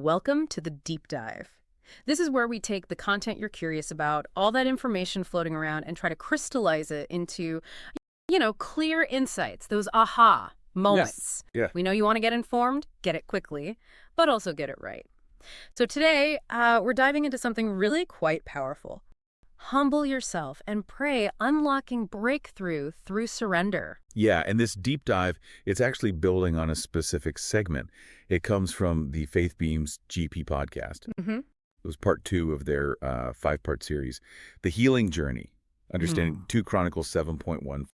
Welcome to the Deep Dive. This is where we take the content you're curious about, all that information floating around, and try to crystallize it into, clear insights, those aha moments. Yeah. We know you want to get informed, get it quickly, but also get it right. So today, we're diving into something really quite powerful. Humble yourself and pray, unlocking breakthrough through surrender. Yeah, and this deep dive, it's actually building on a specific segment. It comes from the Faith Beams GP podcast. Mm-hmm. It was part 2 of their 5-part series, The Healing Journey, Understanding 2 Chronicles 7.14.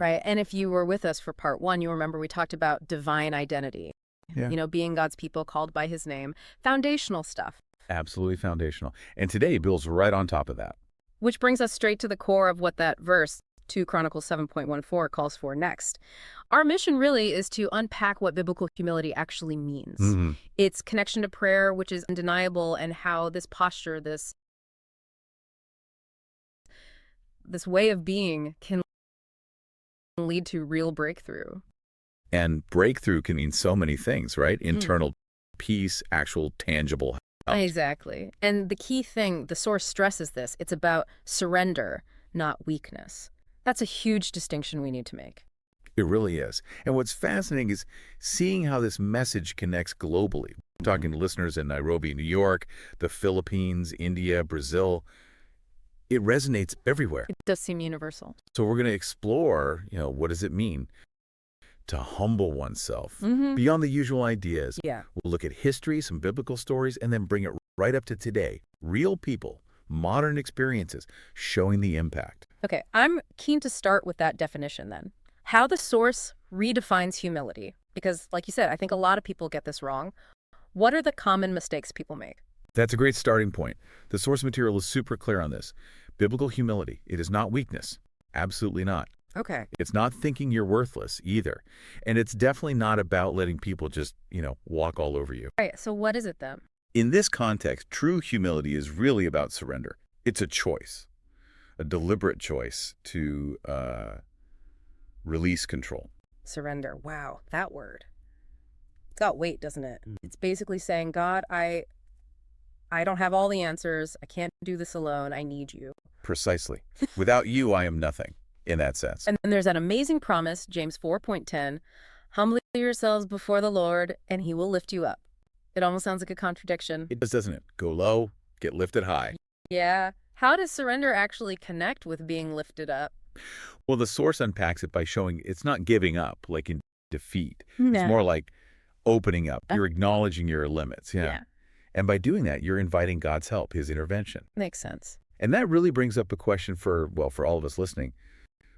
Right, and if you were with us for part 1, you remember we talked about divine identity. Yeah. Being God's people called by his name. Foundational stuff. Absolutely foundational. And today builds right on top of that. Which brings us straight to the core of what that verse, 2 Chronicles 7.14, calls for next. Our mission really is to unpack what biblical humility actually means. Mm-hmm. Its connection to prayer, which is undeniable, and how this posture, this way of being can lead to real breakthrough. And breakthrough can mean so many things, right? Internal peace, actual tangible health. Exactly. And the key thing, the source stresses this, it's about surrender, not weakness. That's a huge distinction we need to make. It really is. And what's fascinating is seeing how this message connects globally. I'm talking to listeners in Nairobi, New York, the Philippines, India, Brazil. It resonates everywhere. It does seem universal. So we're going to explore, what does it mean to humble oneself beyond the usual ideas. Yeah. We'll look at history, some biblical stories, and then bring it right up to today. Real people, modern experiences, showing the impact. Okay, I'm keen to start with that definition then. How the source redefines humility. Because, like you said, I think a lot of people get this wrong. What are the common mistakes people make? That's a great starting point. The source material is super clear on this. Biblical humility, it is not weakness. Absolutely not. Okay. It's not thinking you're worthless either. And it's definitely not about letting people just, walk all over you. All right, so what is it then? In this context, true humility is really about surrender. It's a choice, a deliberate choice to release control. Surrender. Wow, that word. It's got weight, doesn't it? It's basically saying, God, I don't have all the answers. I can't do this alone. I need you. Precisely. Without you, I am nothing. In that sense. And then there's that amazing promise, James 4.10, humble yourselves before the Lord, and he will lift you up. It almost sounds like a contradiction. It does, doesn't it? Go low, get lifted high. Yeah. How does surrender actually connect with being lifted up? Well, the source unpacks it by showing it's not giving up, like in defeat. No. It's more like opening up. You're acknowledging your limits. Yeah. And by doing that, you're inviting God's help, his intervention. Makes sense. And that really brings up a question for all of us listening.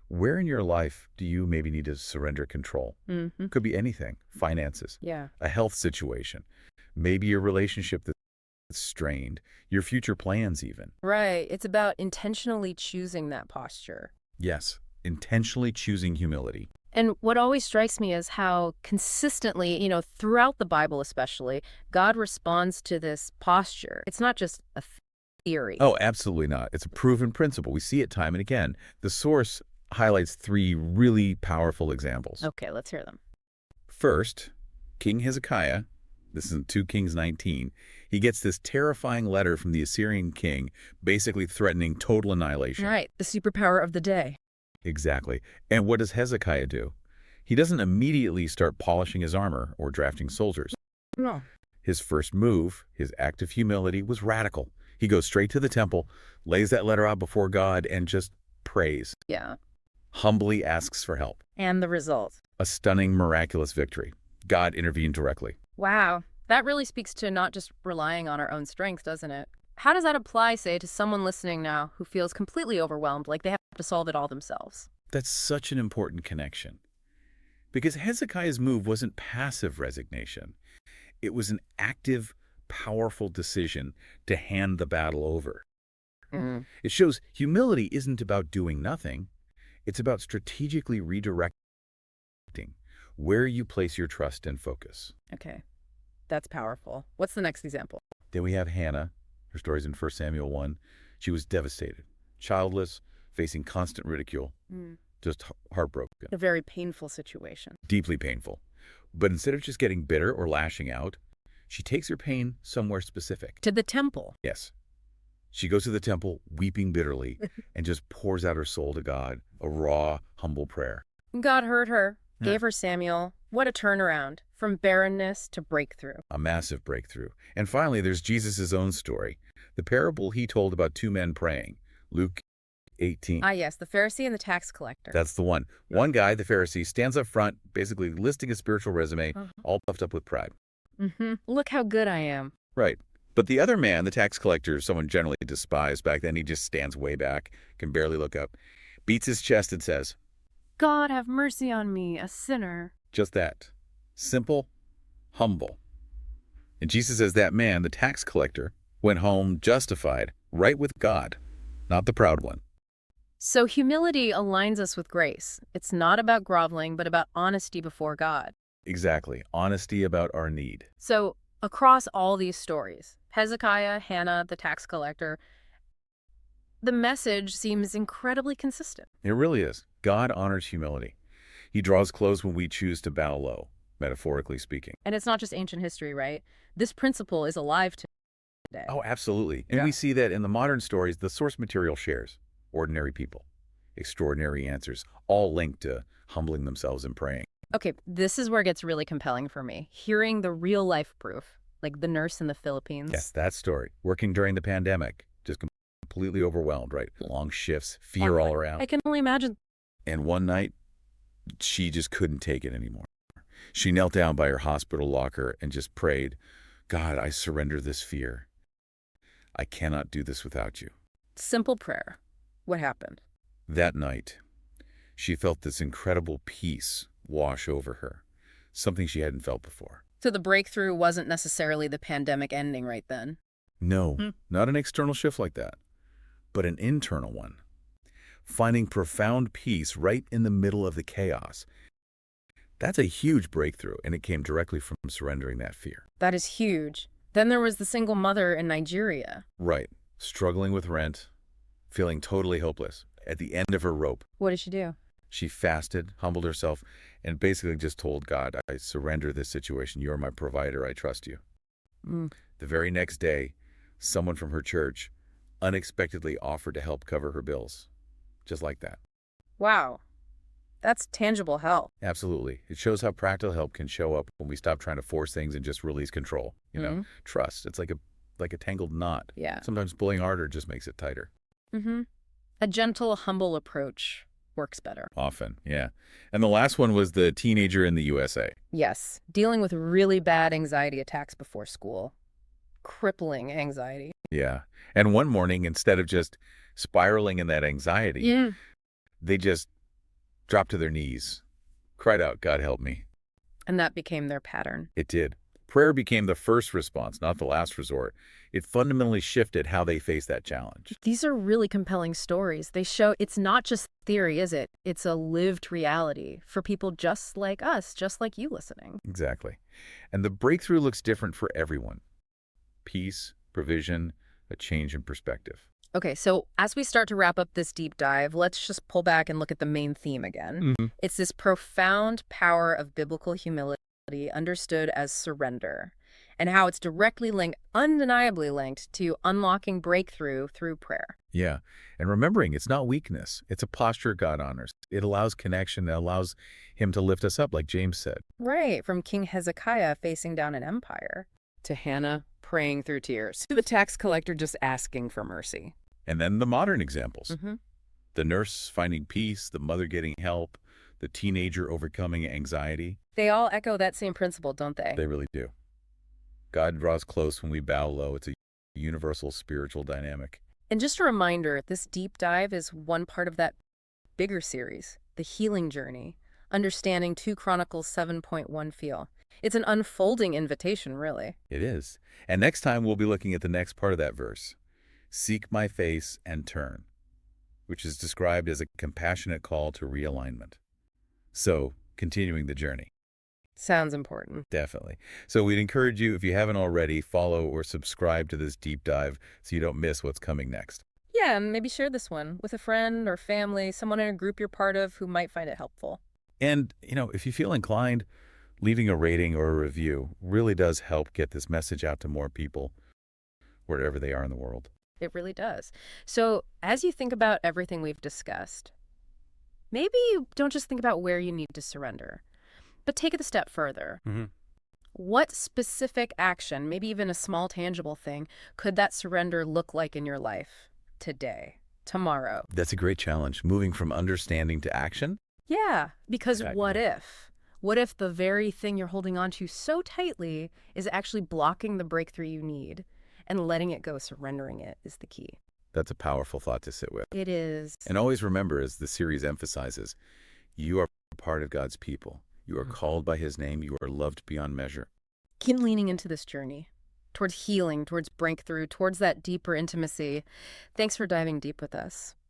Where in your life do you maybe need to surrender control? Could be anything. Finances. Yeah. A health situation. Maybe your relationship that's strained. Your future plans even. Right. It's about intentionally choosing that posture. Yes. Intentionally choosing humility. And what always strikes me is how consistently, throughout the Bible especially, God responds to this posture. It's not just a theory. Oh, absolutely not. It's a proven principle. We see it time and again. The source highlights 3 really powerful examples. Okay, let's hear them. First, King Hezekiah, this is in 2 Kings 19, he gets this terrifying letter from the Assyrian king, basically threatening total annihilation. Right, the superpower of the day. Exactly. And what does Hezekiah do? He doesn't immediately start polishing his armor or drafting soldiers. No. His first move, his act of humility, was radical. He goes straight to the temple, lays that letter out before God, and just prays. Yeah. Humbly asks for help. And the result. A stunning, miraculous victory. God intervened directly. Wow. That really speaks to not just relying on our own strength, doesn't it? How does that apply, say, to someone listening now who feels completely overwhelmed, like they have to solve it all themselves? That's such an important connection. Because Hezekiah's move wasn't passive resignation. It was an active, powerful decision to hand the battle over. It shows humility isn't about doing nothing. It's about strategically redirecting where you place your trust and focus. Okay. That's powerful. What's the next example? Then we have Hannah. Her story's in 1 Samuel 1. She was devastated, childless, facing constant ridicule, just heartbroken. A very painful situation. Deeply painful. But instead of just getting bitter or lashing out, She takes her pain somewhere specific. To the temple. Yes. She goes to the temple, weeping bitterly, and just pours out her soul to God, a raw, humble prayer. God heard her, Yeah. gave her Samuel. What a turnaround, from barrenness to breakthrough. A massive breakthrough. And finally, there's Jesus' own story, the parable he told about two men praying, Luke 18. Ah, yes, the Pharisee and the tax collector. That's the one. One guy, the Pharisee, stands up front, basically listing his spiritual resume, all puffed up with pride. Look how good I am. Right. But the other man, the tax collector, someone generally despised back then, he just stands way back, can barely look up, beats his chest and says, God have mercy on me, a sinner. just that. Simple, humble. And Jesus says that man, the tax collector, went home justified, right with God, not the proud one. So humility aligns us with grace. It's not about groveling, but about honesty before God. Exactly. Honesty about our need. So across all these stories, Hezekiah, Hannah, the tax collector, the message seems incredibly consistent. It really is. God honors humility. He draws close when we choose to bow low, metaphorically speaking. And it's not just ancient history, right? This principle is alive today. Oh, absolutely. And we see that in the modern stories, the source material shares. Ordinary people, extraordinary answers, all linked to humbling themselves and praying. Okay, this is where it gets really compelling for me. Hearing the real life proof, like the nurse in the Philippines. Yes, that story. Working during the pandemic, just completely overwhelmed, right? Long shifts, fear all around. I can only imagine. And one night, she just couldn't take it anymore. She knelt down by her hospital locker and just prayed, God, I surrender this fear. I cannot do this without you. Simple prayer. What happened? That night, she felt this incredible peace wash over her, something she hadn't felt before. So the breakthrough wasn't necessarily the pandemic ending right then. No, not an external shift like that, but an internal one. Finding profound peace right in the middle of the chaos. That's a huge breakthrough, and it came directly from surrendering that fear. That is huge. Then there was the single mother in Nigeria. Right. Struggling with rent, feeling totally hopeless, at the end of her rope. What did she do? She fasted, humbled herself, and basically just told God, I surrender this situation. You're my provider. I trust you. The very next day, someone from her church unexpectedly offered to help cover her bills. Just like that. Wow. That's tangible help. Absolutely. It shows how practical help can show up when we stop trying to force things and just release control. You know, trust. It's like a tangled knot. Yeah. Sometimes pulling harder just makes it tighter. A gentle, humble approach works better. Often, yeah. And the last one was the teenager in the USA. Yes. Dealing with really bad anxiety attacks before school. Crippling anxiety. Yeah. And one morning, instead of just spiraling in that anxiety, they just dropped to their knees, cried out, God help me. And that became their pattern. It did. Prayer became the first response, not the last resort. It fundamentally shifted how they faced that challenge. These are really compelling stories. They show it's not just theory, is it? It's a lived reality for people just like us, just like you listening. Exactly. And the breakthrough looks different for everyone. Peace, provision, a change in perspective. Okay, so as we start to wrap up this deep dive, let's just pull back and look at the main theme again. It's this profound power of biblical humility understood as surrender, and how it's directly linked, undeniably linked, to unlocking breakthrough through prayer. Yeah. And remembering, it's not weakness. It's a posture God honors. It allows connection. It allows him to lift us up, like James said. Right, from King Hezekiah facing down an empire, to Hannah praying through tears, to the tax collector just asking for mercy. And then the modern examples. The nurse finding peace, the mother getting help, the teenager overcoming anxiety. They all echo that same principle, don't they? They really do. God draws close when we bow low. It's a universal spiritual dynamic. And just a reminder, this deep dive is one part of that bigger series, the healing journey, understanding 2 Chronicles 7.1 feel. It's an unfolding invitation, really. It is. And next time we'll be looking at the next part of that verse. Seek my face and turn, which is described as a compassionate call to realignment. So, continuing the journey. Sounds important. Definitely. So we'd encourage you, if you haven't already, follow or subscribe to this deep dive so you don't miss what's coming next. Yeah, and maybe share this one with a friend or family, someone in a group you're part of who might find it helpful. And, if you feel inclined, Leaving a rating or a review really does help get this message out to more people wherever they are in the world. It really does. So as you think about everything we've discussed, maybe you don't just think about where you need to surrender, but take it a step further. What specific action, maybe even a small tangible thing, could that surrender look like in your life today, tomorrow? That's a great challenge. Moving from understanding to action? Yeah, because Exactly. what if? What if the very thing you're holding on to so tightly is actually blocking the breakthrough you need, and letting it go, surrendering it, is the key. That's a powerful thought to sit with. It is. And always remember, as the series emphasizes, you are part of God's people. You are called by his name. You are loved beyond measure. Keep leaning into this journey towards healing, towards breakthrough, towards that deeper intimacy. Thanks for diving deep with us.